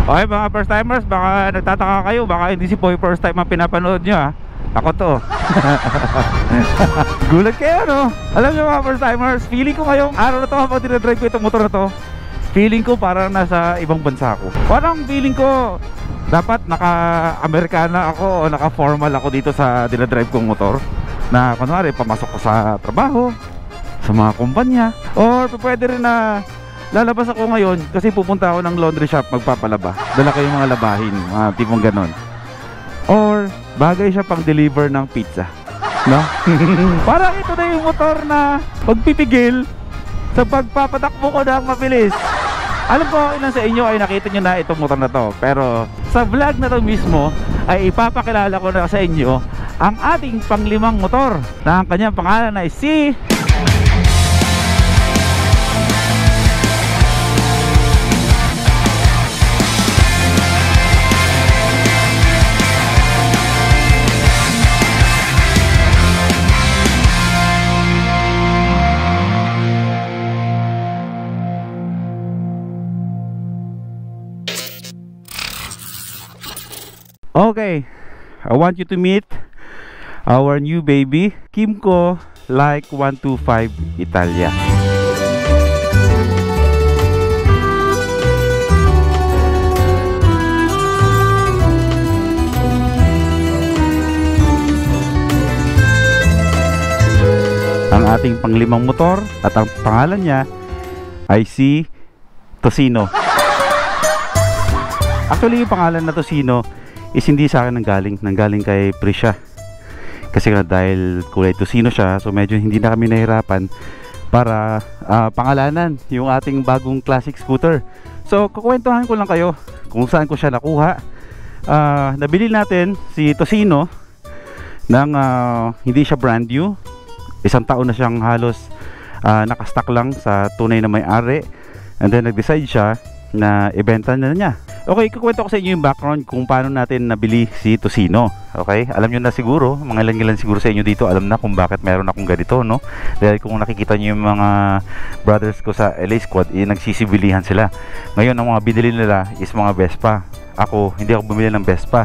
Okay mga first timers, baka nagtataka kayo, baka hindi si Poy first time ang pinapanood nyo ha. Ako to. Gulat kayo no? Alam nyo mga first timers, feeling ko ngayong araw na to habang dinadrive ko itong motor na to, feeling ko parang nasa ibang bansa ako. Parang feeling ko dapat naka-Amerikana ako o naka-formal ako dito sa dinadrive kong motor. Na kunwari pamasok ko sa trabaho, sa mga kumpanya, or pwede rin na lalabas ako ngayon kasi pupunta ako ng laundry shop magpapalaba. Dala ko yung mga labahin, mga tipong ganon. Or bagay siya pang deliver ng pizza, no? Parang ito na yung motor na magpipigil sa pagpapatakbo ko ng mabilis. Alam ko ilan sa inyo ay nakita nyo na itong motor na to, pero sa vlog na to mismo ay ipapakilala ko na sa inyo ang ating panglimang motor na ang kanyang pangalan ay si Okay, I want you to meet our new baby, Kymco Like 125 Italia. Ang ating panglimang motor at ang pangalan niya ay si Tosino. Actually, yung pangalan na Tosino is hindi sa akin nanggaling kay Prisha. Kasi nga dahil kulay Tosino siya, so medyo hindi na kami nahirapan para pangalanan yung ating bagong classic scooter. So kukwentuhan ko lang kayo kung saan ko siya nakuha. Nabili natin si Tosino ng hindi siya brand new. Isang taon na siyang halos nakastock lang sa tunay na may-ari. And then nag-decide siya na ibenta na niya. Okay, kukwento ko sa inyo yung background kung paano natin nabili si Tosino. Okay, alam nyo na siguro, mga ilan siguro sa inyo dito alam na kung bakit meron akong ganito, no? Dahil kung nakikita nyo yung mga brothers ko sa LA Squad, nagsisibilihan sila. Ngayon, ang mga binili nila is mga Vespa. Ako, hindi ako bumili ng Vespa.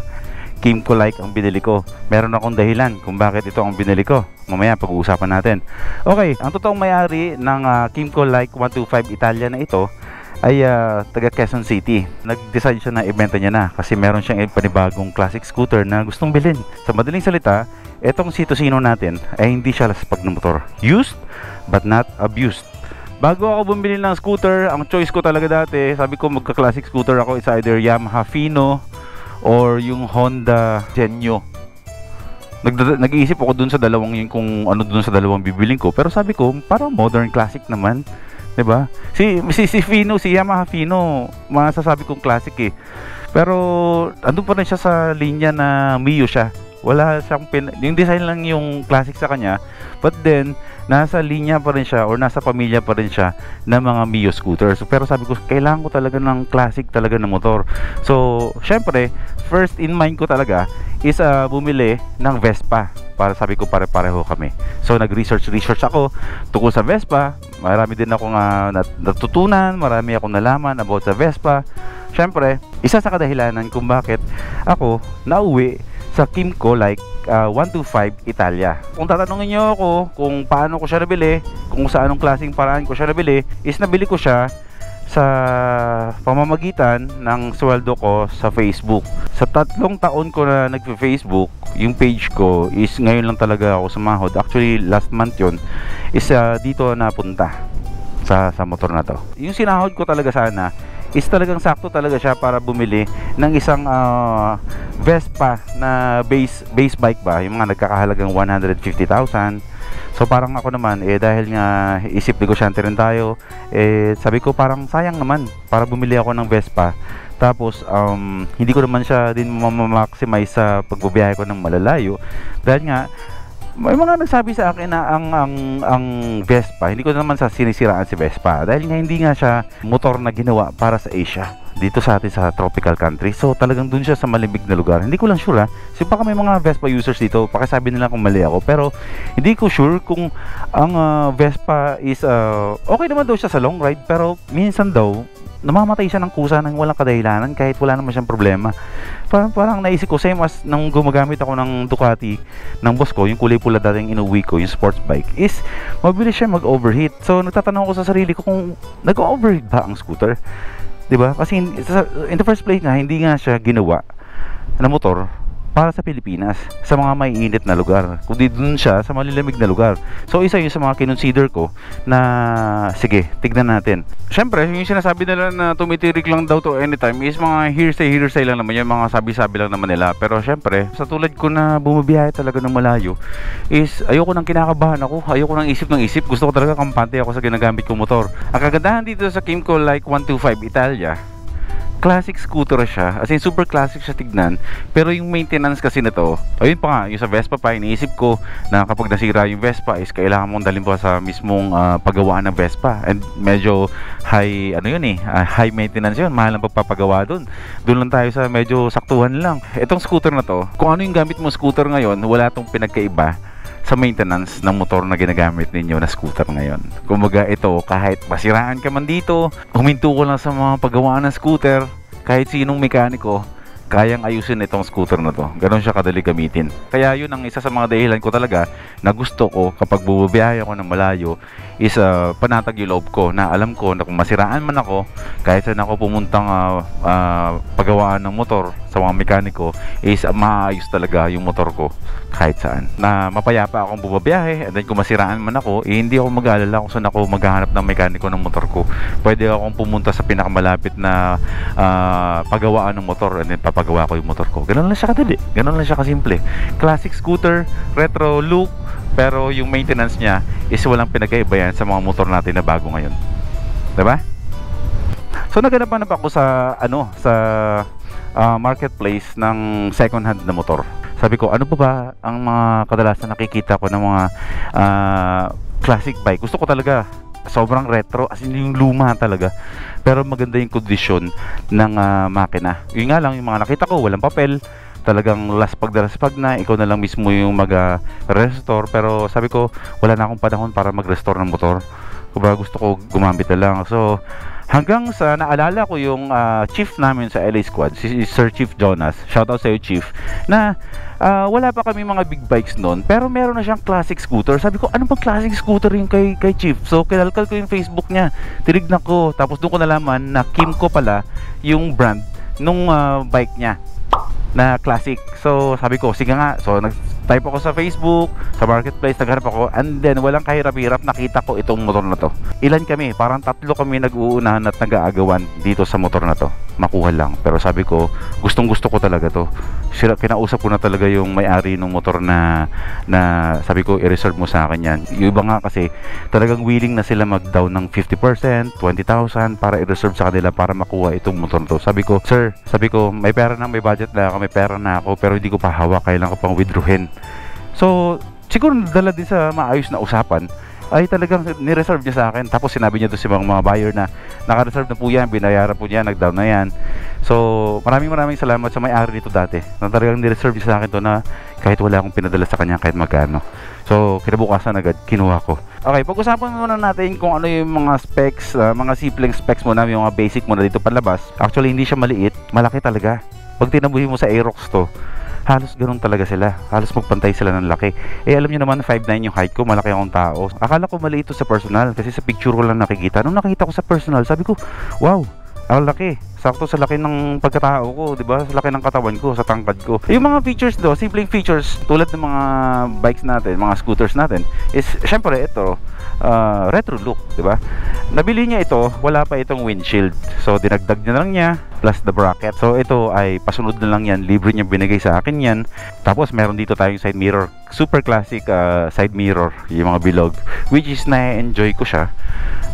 Kymco Like ang binili ko. Meron akong dahilan kung bakit ito ang binili ko. Mamaya pag-uusapan natin. Okay, ang totoong may-ari ng Kymco Like 125 Italia na ito ay taga Quezon City. Nag-decide siya na ibenta niya na kasi meron siyang panibagong classic scooter na gustong bilhin. Sa madaling salita, etong si Tosino natin ay hindi siya laspag ng motor. Used but not abused. Bago ako bumili ng scooter, ang choice ko talaga dati, sabi ko magka-classic scooter ako, is either Yamaha Fino or yung Honda Genio. Nag-iisip ako dun sa dalawang yun, kung ano dun sa dalawang bibiling ko, pero sabi ko parang modern classic naman, diba? Si Fino, si Yamaha Fino, masasabi kong classic eh. Pero andun pa rin siya sa linya na Mio siya. Wala siyang yung design lang yung classic sa kanya, but then nasa linya pa rin siya or nasa pamilya pa rin siya ng mga Mio scooters. Pero sabi ko, kailangan ko talaga ng classic talaga na motor. So, syempre, first in mind ko talaga is bumili ng Vespa. Para sabi ko pare-pareho kami. So, nag-research ako tungkol sa Vespa. Marami din akong natutunan, marami akong nalaman about sa Vespa. Syempre, isa sa kadahilanan kung bakit ako nauwi sa Kymco Like 125 Italia. Kung tatanungin nyo ako kung paano ko siya nabili, kung sa anong klaseng paraan ko siya nabili, is nabili ko siya sa pamamagitan ng sweldo ko sa Facebook. Sa 3 taon ko na nagfe-Facebook, yung page ko is ngayon lang talaga ako sumahod. Actually, last month yun is dito napunta sa motor na to. Yung sinahod ko talaga sana is talagang sakto talaga siya para bumili ng isang Vespa na base bike ba, yung mga nagkakahalagang 150,000. So parang ako naman dahil nga isip negosyante rin tayo, sabi ko parang sayang naman para bumili ako ng Vespa. Tapos hindi ko naman siya din ma-maximize sa pagbubiyahe ko ng malalayo. Dahil nga may mga nagsabi sa akin na ang Vespa, hindi ko naman sa sinisiraan si Vespa dahil nga hindi nga siya motor na ginawa para sa Asia, dito sa atin sa tropical country. So talagang dun siya sa malimig na lugar. Hindi ko lang sure so baka may mga Vespa users dito, pakisabi nila kung mali ako, pero hindi ko sure kung ang Vespa is okay naman daw siya sa long ride, pero minsan daw namamatay siya ng kusa nang walang kadahilanan kahit wala naman siyang problema. Parang naisip ko, same as nang gumagamit ako ng Ducati ng boss ko, yung kulay pula dating inuwi ko, yung sports bike, is mabilis siya mag-overheat. So nagtatanong ko sa sarili ko kung nag-overheat ba ang scooter, 'di ba? Kasi in the first place nga, hindi nga siya ginawa na motor para sa Pilipinas, sa mga maiinit na lugar, kundi dun siya sa malilamig na lugar. So isa yun sa mga kinonsider ko na sige, tignan natin. Syempre, yung sinasabi nila na tumitirik lang daw to anytime is mga hearsay lang naman yun, mga sabi-sabi lang naman nila. Pero syempre, sa tulad ko na bumabiyahe talaga ng malayo, is ayoko nang kinakabahan ako, ayoko nang isip ng isip, gusto ko talaga kampante ako sa ginagamit kong motor. Ang kagandahan dito sa Kymco Like 125 Italia, classic scooter siya, as in super classic siya tignan, pero yung maintenance kasi nito, ayun pa nga, yung sa Vespa pa, iniisip ko na kapag nasira yung Vespa is kailangan mong dalhin pa sa mismong paggawaan ng Vespa, and medyo high, high maintenance yun, mahal ang pagpapagawa dun lang tayo sa medyo saktuhan lang. Itong scooter na to, kung ano yung gamit mo scooter ngayon, wala tong pinagkaiba sa maintenance ng motor na ginagamit ninyo na scooter ngayon. Kumbaga ito, kahit masiraan ka man dito, huminto ko lang sa mga paggawaan ng scooter, kahit sinong mekaniko, kayang ayusin itong scooter na to. Ganon siya kadali gamitin. Kaya yun ang isa sa mga dahilan ko talaga na gusto ko kapag bumabiyahe ako ng malayo is panatag yung loob ko, na alam ko na kung masiraan man ako, kahit saan ako pumuntang paggawaan ng motor sa mga mekaniko, is maayos talaga yung motor ko kahit saan. Na mapayapa akong bumabiyahe, and then kung masiraan man ako, hindi ako mag-aalala kung saan ako maghahanap ng mekaniko ng motor ko. Pwede akong pumunta sa pinakamalapit na paggawaan ng motor, and then papagawa ko yung motor ko. Ganun lang siya kadali, ganun lang siya kasimple. Classic scooter, retro look, pero yung maintenance niya is walang pinagkaiba yan sa mga motor natin na bago ngayon, diba? So naghanap ako sa marketplace ng second hand na motor. Sabi ko, ano ba ang mga kadalasan nakikita ko ng mga classic bike? Gusto ko talaga sobrang retro, as in yung luma talaga, pero maganda yung kondisyon ng makina. Yun nga lang, yung mga nakita ko walang papel, talagang laspag na, ikaw na lang mismo yung mag-restore. Pero sabi ko, wala na akong panahon para mag-restore ng motor, kumbaga gusto ko gumamit na lang. So hanggang sa naalala ko yung chief namin sa LA Squad, si Sir Chief Jonas, shoutout sa iyo Chief, na wala pa kami mga big bikes noon, pero meron na siyang classic scooter. Sabi ko, ano bang classic scooter yung kay Chief? So kinalkal ko yung Facebook niya, tinignan ko, tapos doon ko nalaman na Kymco pala yung brand nung bike niya na classic. So sabi ko, sige nga. So nag-type ako sa Facebook, sa marketplace, naghanap ako, and then walang kahirap-hirap, nakita ko itong motor na to. Ilan kami? Parang 3 kami nag-uunahan at nag-aagawan dito sa motor na to, makuha lang. Pero sabi ko, gustong gusto ko talaga to. Kinausap ko na talaga yung may-ari ng motor na sabi ko, i-reserve mo sa akin yan. Yung iba nga kasi talagang willing na sila mag-down ng 50%, 20,000 para i-reserve sa kanila para makuha itong motor na to. Sabi ko, sir, may pera na, may budget na ako, may pera na ako, pero hindi ko pa hawak, kailangan ko pang withdrawin. So siguro dala din sa maayos na usapan, ay talagang ni-reserve niya sa akin. Tapos sinabi niya doon sa mga buyer na naka-reserve na po yan, binayaran po niya, nag-down na yan. So maraming salamat sa may-ari nito dati, na talagang ni-reserve niya sa akin to, na kahit wala akong pinadala sa kanya kahit magkano. So kinabukasan agad kinuha ko. Okay, pag-usapan muna natin kung ano yung mga specs, mga simpleng specs muna, yung mga basic muna dito palabas. Actually hindi siya maliit, malaki talaga. Pag tinabuhin mo sa Aerox to, halos ganun talaga sila, halos magpantay sila ng laki. Alam niyo naman, 5'9" yung height ko, malaki akong tao. Akala ko maliit ito sa personal, kasi sa picture ko lang nakikita. Nung nakita ko sa personal, sabi ko, wow, ang laki, sakto sa laki ng pagkatao ko, di ba? Sa laki ng katawan ko, sa tangkad ko. Yung mga features do, simpleng features tulad ng mga bikes natin, mga scooters natin, is syempre ito, retro look, di ba? Nabili niya ito, wala pa itong windshield. So dinagdag niya lang niya plus the bracket. So ito ay pasunod na lang yan, libre niya binigay sa akin yan. Tapos meron dito tayong side mirror, super classic side mirror, yung mga bilog, which is na-enjoy ko siya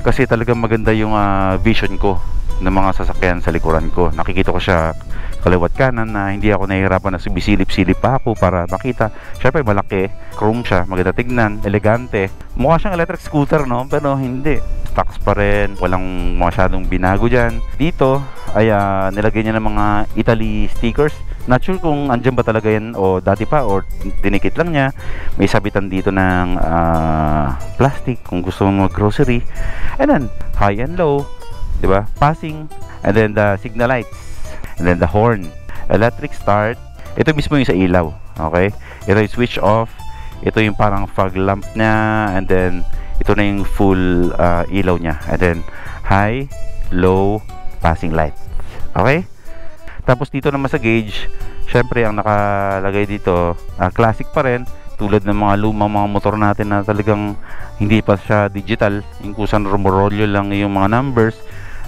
kasi talagang maganda yung vision ko ng mga sasakyan sa likuran ko. Nakikita ko siya kaliwat kanan, na hindi ako nahihirapan na sumisilip-silip pa ako para makita. Syempre malaki, chrome siya, maganda tignan, elegante. Mukha siyang electric scooter, no? Pero hindi, stocks pa rin, walang masyadong binago dyan. Dito ay nilagay niya ng mga Italy stickers. Not sure kung andyan ba talaga yan o dati pa or dinikit lang niya. May sabitan dito ng plastic kung gusto mong mag-grocery. And then high and low, di ba? Passing, and then the signal lights, and then the horn. Electric start, ito mismo yung sa ilaw. Okay? Ito yung switch off, ito yung parang fog lamp niya, and then ito na yung full ilaw niya, and then high, low, passing light. Okay? Tapos dito naman sa gauge, syempre ang nakalagay dito, classic pa rin, tulad ng mga lumang mga motor natin na talagang hindi pa siya digital, yung kusang rumorolyo lang yung mga numbers.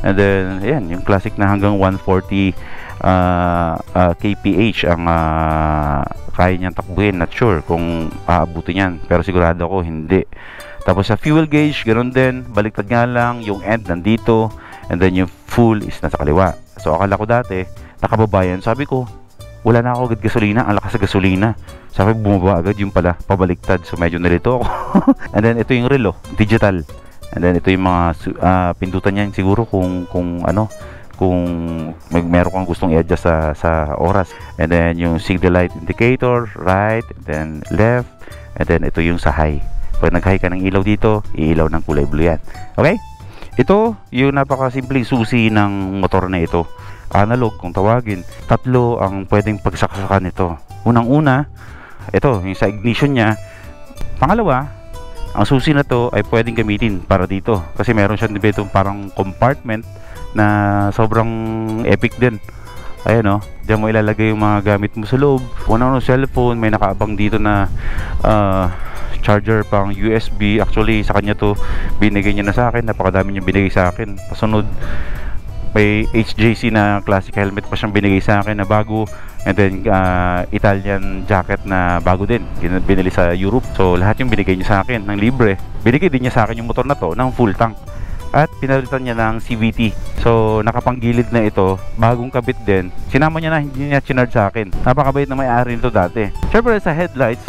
And then ayan, yung classic na hanggang 140 kph ang kaya niyang takbuhin. Not sure kung aabutin yan, pero sigurado ako hindi. Tapos sa fuel gauge, ganoon din, baliktad nga lang, yung end nandito, and then yung full is nasa kaliwa. So akala ko dati nakababayan, sabi ko wala na ako agad gasolina, ang lakas sa gasolina. Sabi bumaba agad, yung pala pabaliktad, so medyo nalito ako. And then ito yung relo, digital. And then ito yung mga pindutan niyan siguro kung ano, kung meron kang gustong i-adjust sa oras. And then yung signal light indicator, right, and then left, and then ito yung sa high. Pag nag-high ka ng ilaw dito, iilaw ng kulay blue yan. Okay? Ito yung napakasimpleng susi ng motor na ito. Analog kung tawagin. Tatlo ang pwedeng pagsaksakan nito. Unang-una, ito yung sa ignition niya. Pangalawa, ang susi na to ay pwedeng gamitin para dito kasi meron siyang dito parang compartment na sobrang epic din. Ayan o, diyan mo ilalagay yung mga gamit mo sa loob. Unang cellphone, may nakaabang dito na charger pang USB. Actually sa kanya to binigay niya na sa akin, napakadami niya binigay sa akin. Pasunod, may HJC na classic helmet pa siyang binigay sa akin na bago, and then Italian jacket na bago din, binili sa Europe. So lahat yung binigay niya sa akin ng libre. Binigay din niya sa akin yung motor na to ng full tank at pinalitan niya ng CVT. So nakapanggilid na ito, bagong kabit din. Sinama niya na, hindi niya chinard sa akin. Napakabait na may-ari nito dati. Syempre sa headlights,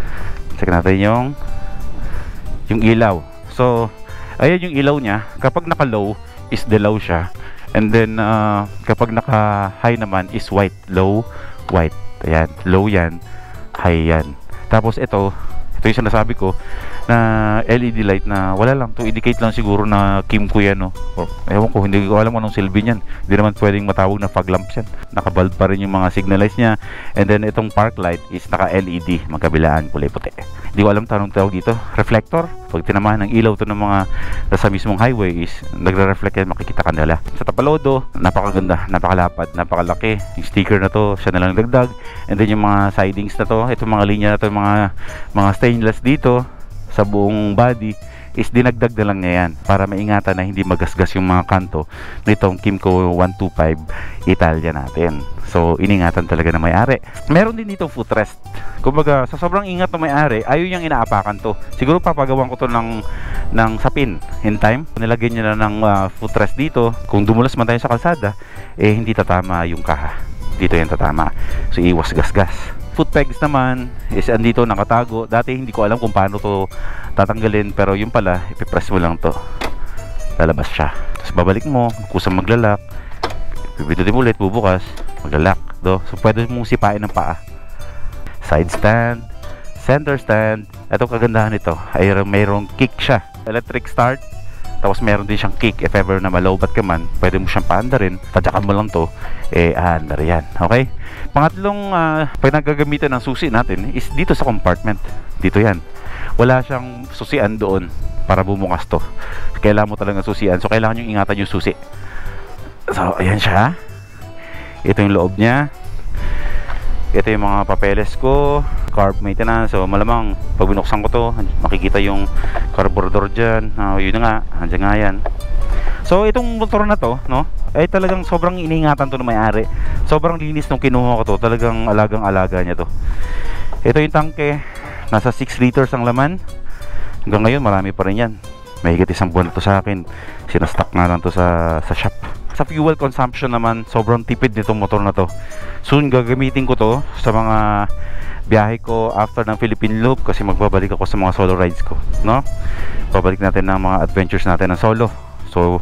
check natin yung ilaw. So ayan yung ilaw niya. Kapag naka low is dilaw siya, and then kapag naka high naman is white. Low, white. Ayan, low yan, high yan. Tapos ito yung sinasabi ko na LED light na wala lang to, indicate lang siguro na Kimco yan, no? Or, ewan ko, hindi ko alam anong silbi niyan. Hindi naman pwedeng matawag na fog lamp yan. Nakabulb pa rin yung mga signal lights niya. And then itong park light is naka LED, magkabilaan, kulay puti. Hindi ko alam tanong tawag dito, reflector. Pag tinamahan ng ilaw to ng mga sa mismong highway is nagre-reflect yan, makikita ka nila. Sa Tapalodo, napakaganda, napakalapad, napakalaki. Yung sticker na to, siya na lang dagdag. And then yung mga sidings na to, itong mga linya na to, mga stainless dito sa buong body is dinagdag na lang niya yan para maingatan na hindi magasgas yung mga kanto nitong Kimco 125 Italia natin. So iningatan talaga na may-ari. Meron din dito footrest. Kumbaga sa sobrang ingat ng may-ari, ayaw niyang inaapakan to. Siguro papagawan ko to ng sapin in time. Nilagyan niya na ng footrest dito. Kung dumulas man tayo sa kalsada, eh hindi tatama yung kaha. Dito yan tatama. So iwas gasgas. Foot pegs naman is andito nakatago. Dati hindi ko alam kung paano to tatanggalin, pero yung pala ipipress mo lang to, lalabas siya. Tapos babalik mo, kusang maglalak, pipindutin mo ulit, bubukas, maglalak do. So pwede mong sipain ng paa. Side stand, center stand. Ito kagandahan nito ay mayroong kick siya, electric start. Tapos meron din siyang kick. If ever na malowbat ka man, pwede mo siyang paandarin, tadyakan mo lang to, aandar yan. Okay? Pangatlong pinagagamitan ng susi natin is dito sa compartment. Dito yan. Wala siyang susian doon para bumukas to. Kailangan mo talagang susian. So kailangan yung ingatan yung susi. So ayan siya. Ito yung loob niya. Ito yung mga papeles ko, carb maintenance. So malamang pag binuksan ko to, makikita yung carburetor dyan. Yun na nga, andyan nga yan. So itong motor na to, no, ay talagang sobrang iniingatan to ng may-ari. Sobrang linis nung kinuha ko to. Talagang alagang-alaga niya to. Ito yung tangke, nasa 6 liters ang laman. Hanggang ngayon marami pa rin yan. Mahigit 1 buwan na to sa akin. Sinastock nga lang to sa shop. Sa fuel consumption naman, sobrang tipid nitong motor na to. Soon gagamitin ko to sa mga biyahe ko after ng Philippine Loop, kasi magbabalik ako sa mga solo rides ko, no? Babalik natin ng mga adventures natin ng solo. So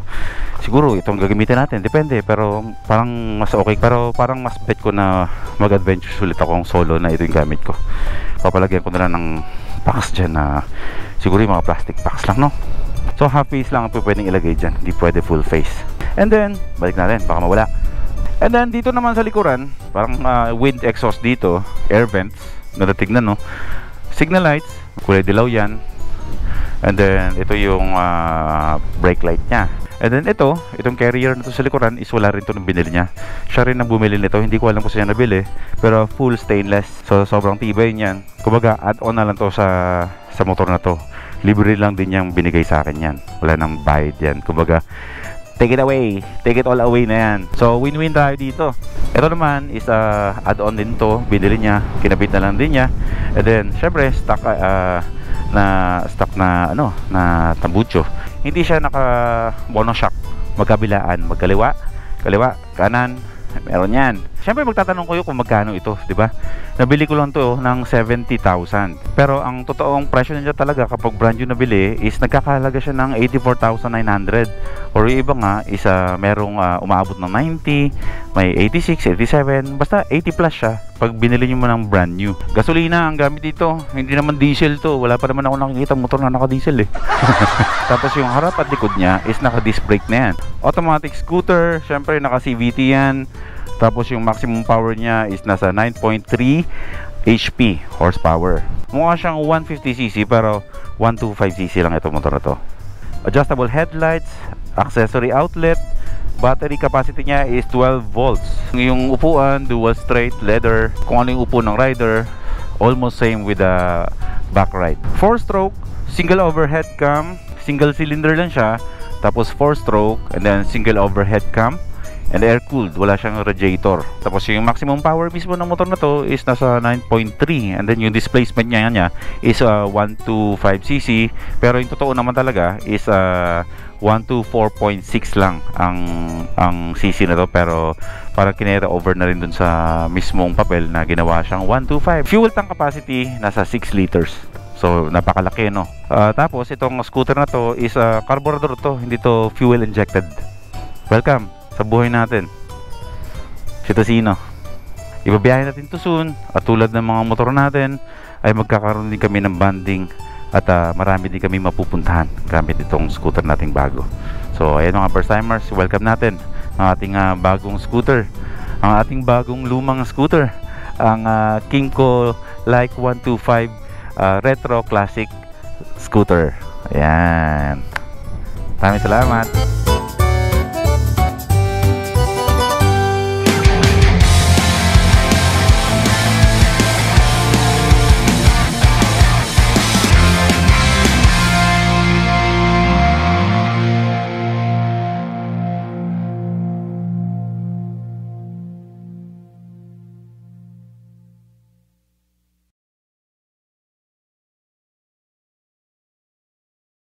siguro itong gagamitin natin, depende, pero parang mas okay, pero parang mas bet ko na mag-adventures ulit akong solo na ito yung gamit ko. Papalagyan ko na lang ng packs dyan na siguro yung mga plastic packs lang, no? So half face lang ang pwedeng ilagay dyan, hindi pwede full face. And then, balik natin, baka mawala. And then, dito naman sa likuran, parang wind exhaust dito, air vents, ganda tignan, no? Signal lights, kulay dilaw yan. And then, ito yung brake light niya. And then, itong carrier na to sa likuran is wala rin to nung binili niya. Siya rin ang bumili nito, hindi ko alam kung saan niya nabili. Pero full stainless, so sobrang tibay niyan. Kumbaga, add-on na lang to sa motor na to. Libre lang din niyang binigay sa akin yan. Wala nang bayad yan. Kumbaga, take it away, take it all away na yan. So win-win tayo dito. Ito naman is add-on din to, binili niya, kinabit na lang din niya. And then syempre stock na tambucho. Hindi siya naka monoshock, magkabilaan, magkaliwa, kaliwa, kanan, meron yan. Syempre magtatanong ko kung magkano ito, di ba? Nabili ko lang to ng 70,000. Pero ang totoong presyo niya talaga kapag brand new nabili is nagkakahalaga siya ng 84,900. Or yung iba nga is merong umaabot ng 90, may 86, 87, basta 80 plus siya pag binili niyo mo ng brand new. Gasolina ang gamit dito, hindi naman diesel to. Wala pa naman ako nakikita motor na naka-diesel eh. Tapos yung harap at likod niya is naka-disc brake na yan. Automatic scooter, syempre naka-CVT yan. Tapos yung maximum power niya is nasa 9.3 HP horsepower. Mukha siyang 150cc pero 125cc lang itong motor na to. Adjustable headlights, accessory outlet, battery capacity niya is 12 volts. Yung upuan, dual straight leather. Kung ano yung upo ng rider, almost same with the back ride. 4-stroke, single overhead cam, single cylinder lang siya. Tapos 4-stroke and then single overhead cam. And air cooled, wala siyang radiator. Tapos yung maximum power mismo ng motor na to is nasa 9.3. And then yung displacement niya is 125cc. Pero yung totoo naman talaga is 124.6 lang ang cc na to. Pero parang kinera over na rin dun sa mismong papel na ginawa siyang 125. Fuel tank capacity nasa 6 liters. So napakalaki, no? Tapos itong scooter na to is carburetor to, hindi to fuel injected. Welcome sa buhay natin, si Tosino. Ibabiyahin natin to soon. At tulad ng mga motor natin ay magkakaroon din kami ng banding. At marami din kami mapupuntahan gamit itong scooter nating bago. So ayan mga first timers, welcome natin ang ating bagong scooter. Ang ating bagong lumang scooter, ang Kymco Like 125 Retro Classic Scooter. Ayan. Maraming salamat.